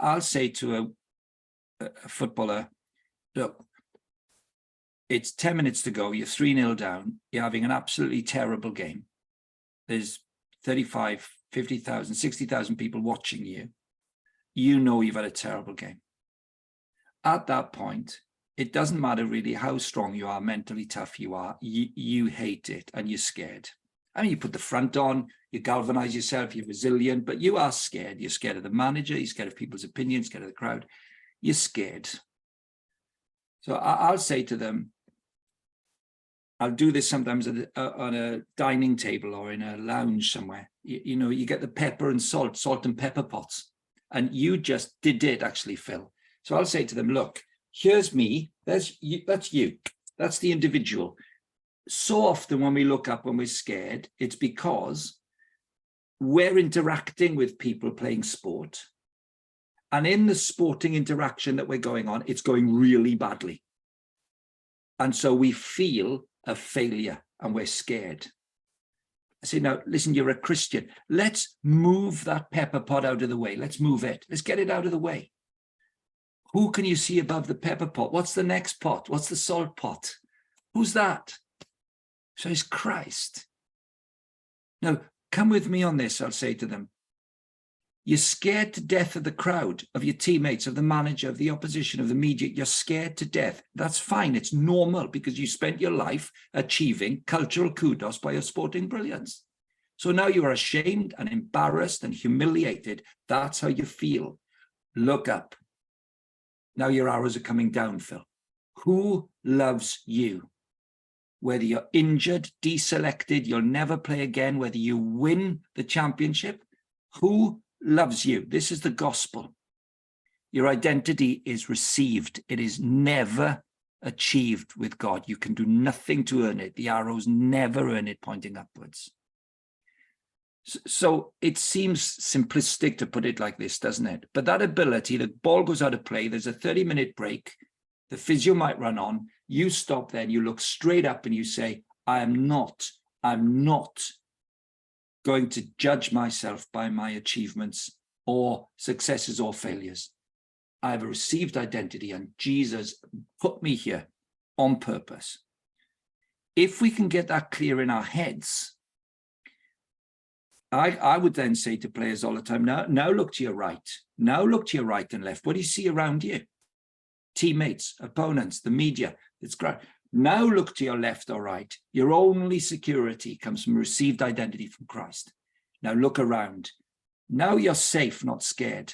I'll say to a footballer, look, it's 10 minutes to go, you're 3-0 down, you're having an absolutely terrible game. There's 35, 50,000, 60,000 people watching you. You know you've had a terrible game. At that point, it doesn't matter really how strong you are, mentally tough you are, you hate it and you're scared. I mean, you put the front on, you galvanize yourself, you're resilient, but you are scared. You're scared of the manager, you're scared of people's opinions, scared of the crowd. You're scared. So I'll say to them, I'll do this sometimes on a dining table or in a lounge somewhere. You know, you get the pepper and salt and pepper pots. And you just did it, actually, Phil. So I'll say to them, look, here's me, that's you, that's the individual. So often when we look up when we're scared, it's because we're interacting with people playing sport. And in the sporting interaction that we're going on, it's going really badly. And so we feel a failure and we're scared. I say, now, listen, you're a Christian. Let's move that pepper pot out of the way. Let's move it. Let's get it out of the way. Who can you see above the pepper pot? What's the next pot? What's the salt pot? Who's that? So it's Christ. Now, come with me on this, I'll say to them. You're scared to death of the crowd, of your teammates, of the manager, of the opposition, of the media. You're scared to death. That's fine. It's normal because you spent your life achieving cultural kudos by your sporting brilliance. So now you are ashamed and embarrassed and humiliated. That's how you feel. Look up. Now your arrows are coming down, Phil. Who loves you? Whether you're injured, deselected, you'll never play again, whether you win the championship, who loves you? This is the gospel. Your identity is received. It is never achieved with God. You can do nothing to earn it. The arrows never earn it pointing upwards. So it seems simplistic to put it like this, doesn't it? But that ability, the ball goes out of play, there's a 30-minute break, the physio might run on, you stop there and you look straight up and you say, I'm not going to judge myself by my achievements or successes or failures. I have a received identity and Jesus put me here on purpose. If we can get that clear in our heads, I would then say to players all the time, now look to your right. Now look to your right and left. What do you see around you? Teammates, opponents, the media. It's great. Now look to your left or right. Your only security comes from received identity from Christ. Now look around. Now you're safe, not scared.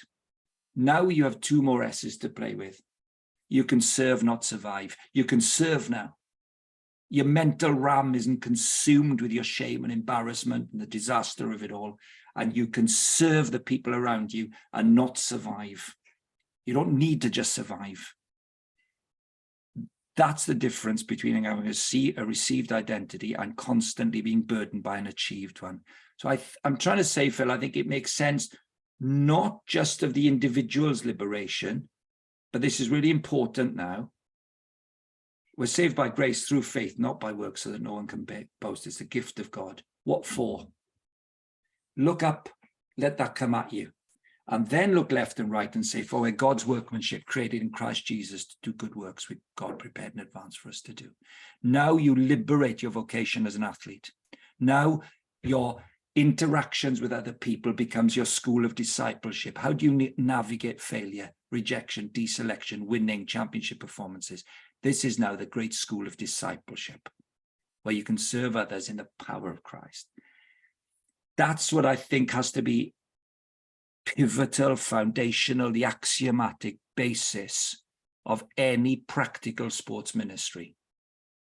Now you have 2 more S's to play with. You can serve, not survive. You can serve now. Your mental RAM isn't consumed with your shame and embarrassment and the disaster of it all. And you can serve the people around you and not survive. You don't need to just survive. That's the difference between having a received identity and constantly being burdened by an achieved one. So I'm trying to say, Phil, I think it makes sense, not just of the individual's liberation, but this is really important now. We're saved by grace through faith, not by works, so that no one can boast. It's the gift of God. What for? Look up, let that come at you. And then look left and right and say, for we're God's workmanship created in Christ Jesus to do good works which God prepared in advance for us to do. Now you liberate your vocation as an athlete. Now your interactions with other people becomes your school of discipleship. How do you navigate failure, rejection, deselection, winning, championship performances? This is now the great school of discipleship, where you can serve others in the power of Christ. That's what I think has to be pivotal, foundational, the axiomatic basis of any practical sports ministry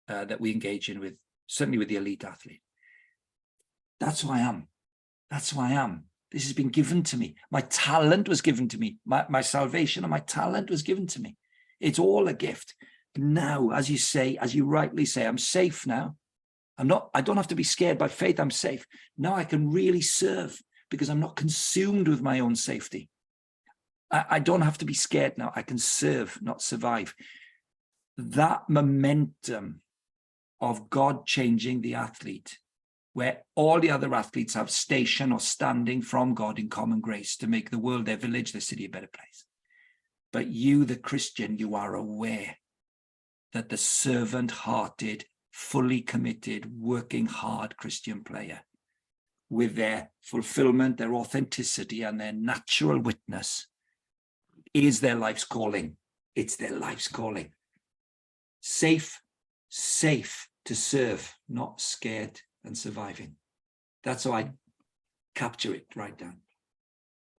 that we engage in with, certainly with the elite athlete. That's who I am. That's who I am. This has been given to me. My talent was given to me. My salvation and my talent was given to me. It's all a gift. Now, as you say, as you rightly say, I'm safe now. I don't have to be scared. By faith, I'm safe. Now I can really serve because I'm not consumed with my own safety. I don't have to be scared now. I can serve, not survive. That momentum of God changing the athlete where all the other athletes have station or standing from God in common grace to make the world, their village, their city a better place. But you, the Christian, you are aware that the servant-hearted, fully committed, working hard Christian player, with their fulfillment, their authenticity, and their natural witness, is their life's calling. It's their life's calling. Safe to serve, not scared and surviving. That's how I capture it right down.